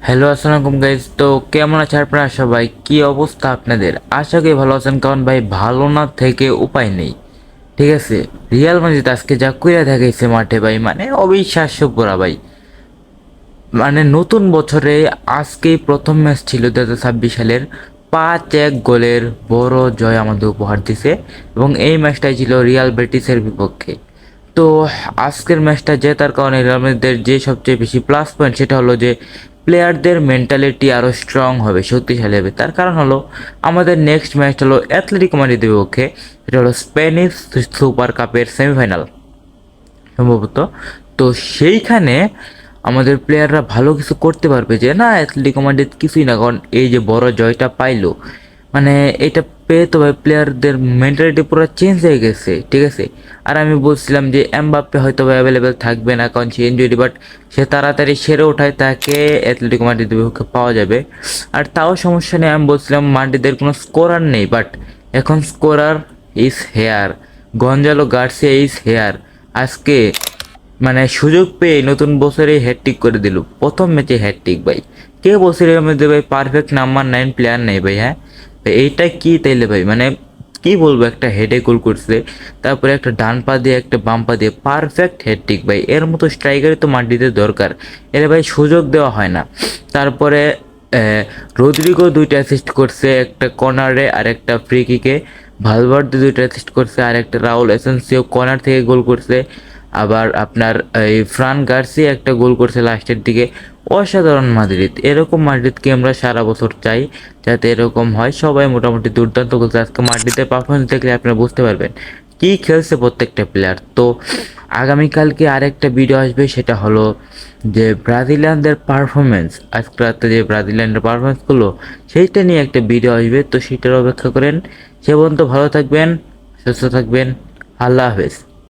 Hello আসসালামু আলাইকুম guys. তো কেমন আছেন আপনারা সবাই? কি অবস্থা আপনাদের? আশা করি ভালো আছেন, কারণ ভাই ভালো না থেকে উপায় নেই। ঠিক আছে, রিয়াল মাদ্রিদ আজকে যা কইরা দেখাইছে মাঠে ভাই, মানে অবিশ্বাস্য করা ভাই। মানে নতুন বছরে আজকেই প্রথম ম্যাচ ছিল 2026 সালের, 5-1 গোলের বড় জয় আমাদের উপহার দিছে, এবং এই ম্যাচটাই ছিল রিয়াল বেটিসের বিপক্ষে। তো আজকের ম্যাচটা জেতার কারণে রিয়াল মাদ্রিদের যে সবচেয়ে বেশি প্লাস পয়েন্ট সেটা হলো যে প্লেয়ারদের মেন্টালিটি আরও স্ট্রং হবে, শক্তিশালী হবে। তার কারণ হলো আমাদের নেক্সট ম্যাচ হলো অ্যাথলেটিকো মাদ্রিদের বিপক্ষে। এটা হলো স্প্যানিশ সুপার কাপের সেমিফাইনাল সম্ভবত। তো সেইখানে আমাদের প্লেয়াররা ভালো কিছু করতে পারবে, যে না অ্যাথলেটিকো মাদ্রিদ কিছুই না, কারণ এই যে বড় জয়টা পাইলো, মানে এটা পেয়ে তো ভাই প্লেয়ারদের মেন্টালিটি পুরো চেঞ্জ হয়ে গেছে। ঠিক আছে, আর আমি বলছিলাম যে এমবাপ্পে হয়তো বা অ্যাভেলেবেল থাকবে না, কারণ সে ইনজুরি, বাট সে তাড়াতাড়ি সেরে ওঠায় তাকে অ্যাথলেটিকো মাদ্রিদের বিপক্ষে পাওয়া যাবে। আর তাও সমস্যা নেই, আমি বলছিলাম মাদ্রিদের কোনো স্কোরার নেই, বাট এখন scorer is here, Gonzalo Garcia is here. আজকে মানে সুযোগ পেয়ে নতুন বছরে হ্যাটট্রিক করে দিল, প্রথম ম্যাচে হ্যাটট্রিক ভাই। কে বলছিল এর মধ্যে ভাই পারফেক্ট নাম্বার 9 প্লেয়ার নেই ভাই? হ্যাঁ ভাই, এইটা কি তাইলে ভাই? মানে কি বলবো, একটা হেডে গোল করছে, তারপরে একটা ডান পা দিয়ে একটা বাম পা দিয়ে পারফেক্ট হ্যাটট্রিক ভাই। এর মতো স্ট্রাইকারই তো মাদ্রিদের দরকার, এর ভাই সুযোগ দেওয়া হয় না। তারপরে রদ্রিগো দুইটা অ্যাসিস্ট করছে, একটা কর্নারে আর একটা ফ্রি কিকে। ভালভার্দে দুইটা অ্যাসিস্ট করছে, আর একটা রাউল এসেন্সিও কর্নার থেকে গোল করছে। আবার আপনার এই ফ্রান গার্সিয়া একটা গোল করছে লাস্টের দিকে। অসাধারণ মাদ্রিদ, এরকম মাদ্রিদকে আমরা সারা বছর চাই, যাতে এরকম হয়। সবাই মোটামুটি দুর্দান্ত খেলছে আজকে। মাদ্রিদের পারফরমেন্স দেখলে আপনারা বুঝতে পারবেন কি খেলছে প্রত্যেকটা প্লেয়ার। তো আগামীকালকে আরেকটা ভিডিও আসবে, সেটা হলো যে ব্রাজিলিয়ানদের পারফরমেন্স, আজকে রাতে যে ব্রাজিলিয়ানদের পারফরমেন্স করলো সেইটা নিয়ে একটা ভিডিও আসবে। তো সেটার অপেক্ষা করেন। সে পর্যন্ত ভালো থাকবেন, সুস্থ থাকবেন। আল্লাহ হাফেজ।